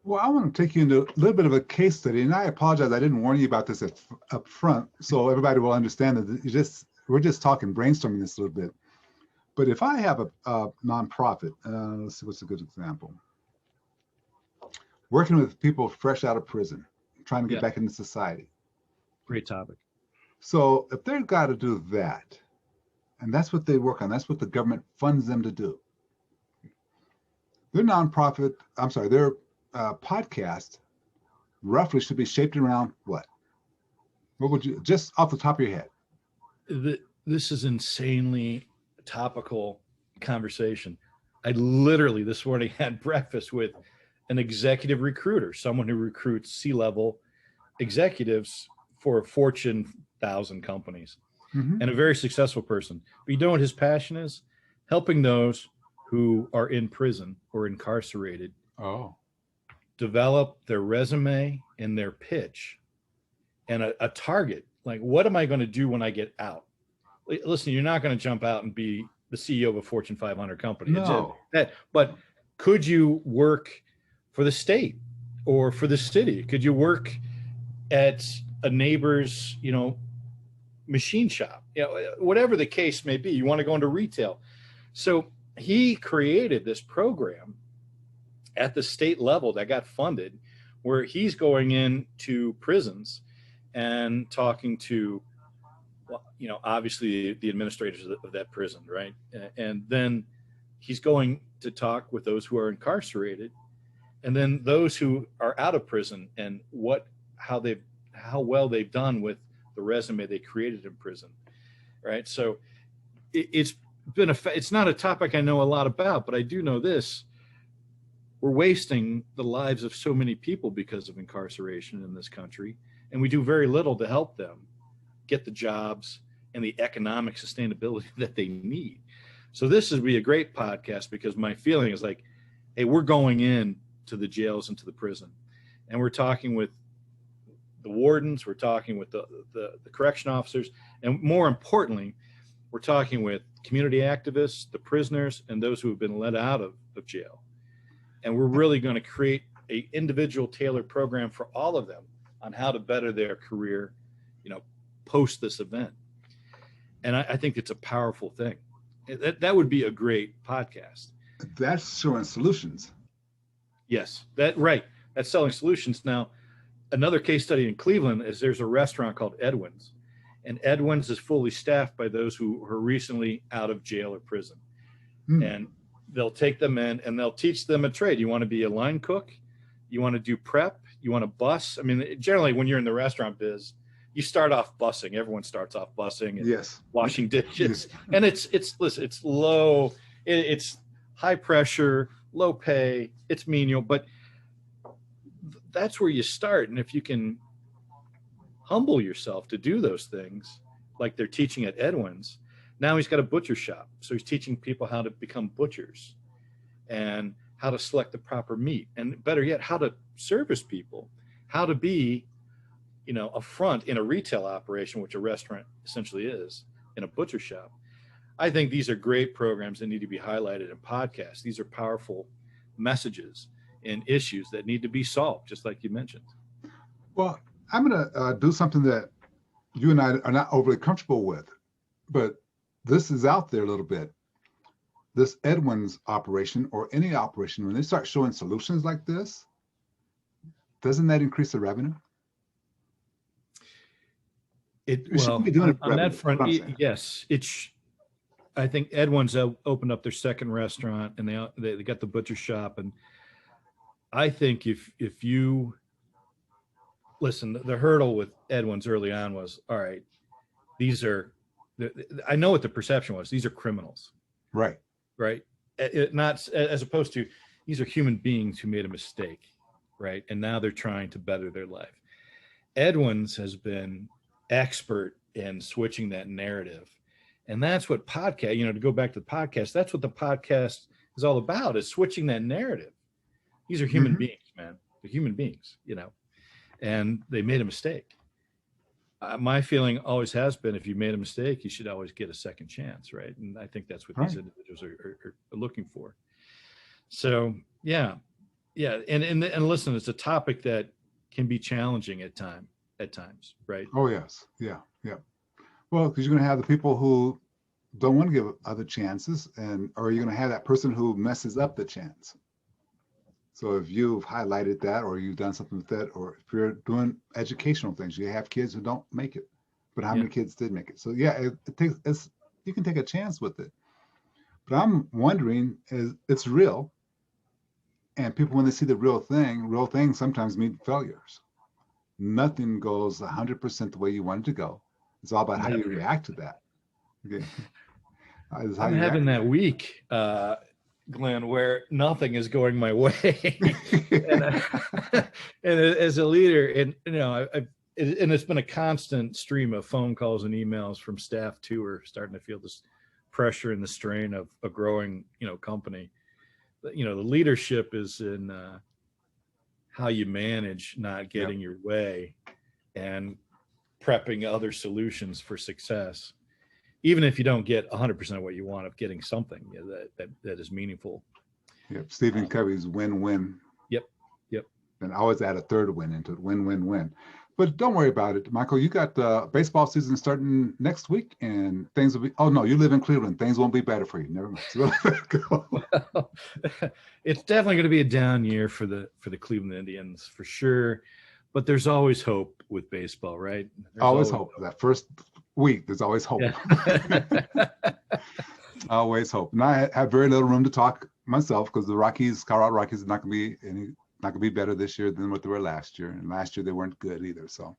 Well, I want to take you into a little bit of a case study, and I apologize I didn't warn you about this up front, so everybody will understand that we're just talking, brainstorming this a little bit. But if I have a nonprofit, let's see what's a good example. Working with people fresh out of prison, trying to get back into society. Great topic. So if they've got to do that, and that's what they work on, that's what the government funds them to do. Their podcast roughly should be shaped around what? What would you, just off the top of your head? This is insanely topical conversation. I literally this morning had breakfast with an executive recruiter, someone who recruits C-level executives for Fortune 1000 companies, and a very successful person. But you know what his passion is? Helping those who are in prison or incarcerated develop their resume and their pitch and a target. Like, what am I going to do when I get out? Listen, you're not going to jump out and be the CEO of a Fortune 500 company. No. But could you work for the state or for the city? Could you work at a neighbor's, machine shop? Whatever the case may be, you want to go into retail. So he created this program at the state level that got funded, where he's going into prisons and talking to, obviously the administrators of that prison, right? And then he's going to talk with those who are incarcerated, and then those who are out of prison, and how well they've done with the resume they created in prison, right? So it's not a topic I know a lot about, but I do know this: we're wasting the lives of so many people because of incarceration in this country, and we do very little to help them get the jobs and the economic sustainability that they need. So this would be a great podcast, because my feeling is like, hey, we're going in to the jails and to the prison, and we're talking with the wardens, we're talking with the correction officers, and more importantly, we're talking with community activists, the prisoners, and those who have been let out of jail. And we're really going to create an individual tailored program for all of them on how to better their career, post this event. And I think it's a powerful thing. That would be a great podcast. That's showing solutions. Yes, that's selling solutions. Now, another case study in Cleveland is there's a restaurant called Edwin's, and Edwin's is fully staffed by those who are recently out of jail or prison. And they'll take them in and they'll teach them a trade. You want to be a line cook? You want to do prep? You want to bus? I mean, generally when you're in the restaurant biz, you start off bussing. Everyone starts off bussing and washing dishes. And listen, it's low, it's high pressure, low pay, it's menial, but that's where you start. And if you can humble yourself to do those things, like they're teaching at Edwin's, now he's got a butcher shop. So he's teaching people how to become butchers and how to select the proper meat, and better yet, how to service people, how to be, a front in a retail operation, which a restaurant essentially is, in a butcher shop. I think these are great programs that need to be highlighted in podcasts. These are powerful messages and issues that need to be solved, just like you mentioned. Well, I'm going to do something that you and I are not overly comfortable with, but this is out there a little bit. This Edwin's operation, or any operation, when they start showing solutions like this, doesn't that increase the revenue? On that front, yes. I think Edwin's opened up their second restaurant, and they got the butcher shop, and I think if you listen, the hurdle with Edwin's early on was, all right, I know what the perception was. These are criminals, right? Not as opposed to, these are human beings who made a mistake, right? And now they're trying to better their life. Edwin's has been expert in switching that narrative, and that's what podcast. To go back to the podcast, that's what the podcast is all about: is switching that narrative. These are human beings, man. They're human beings, and they made a mistake. My feeling always has been, if you made a mistake, you should always get a second chance, right? And I think that's what these individuals are looking for. So, yeah, Yeah, and listen, it's a topic that can be challenging at times, right? Oh yes, yeah, yeah. Well, because you're going to have the people who don't want to give other chances, and or you're going to have that person who messes up the chance. So if you've highlighted that, or you've done something with that, or if you're doing educational things, you have kids who don't make it, but how Yeah. many kids did make it? So yeah, it takes you can take a chance with it. But I'm wondering, is it's real, and people when they see the real things sometimes mean failures. Nothing goes 100% the way you want it to go. It's all about how you Never. react to that. Okay, it's how I'm you having react. that week, Glenn, where nothing is going my way, and and as a leader, and and it's been a constant stream of phone calls and emails from staff too. We're starting to feel this pressure and the strain of a growing, company. The leadership is in how you manage not Yep. getting your way and prepping other solutions for success, even if you don't get 100% of what you want, of getting something that is meaningful. Yep. Stephen Covey's win-win. Yep. And I always add a third win into it, win-win-win. But don't worry about it, Michael. You got baseball season starting next week, and things will be. Oh no, you live in Cleveland. Things won't be better for you. Never mind. So Well, it's definitely going to be a down year for the Cleveland Indians for sure, but there's always hope with baseball, right? There's always hope. That first week, there's always hope. Yeah. Always hope. And I have very little room to talk myself because the Colorado Rockies, are not going to be better this year than what they were last year. And last year they weren't good either. So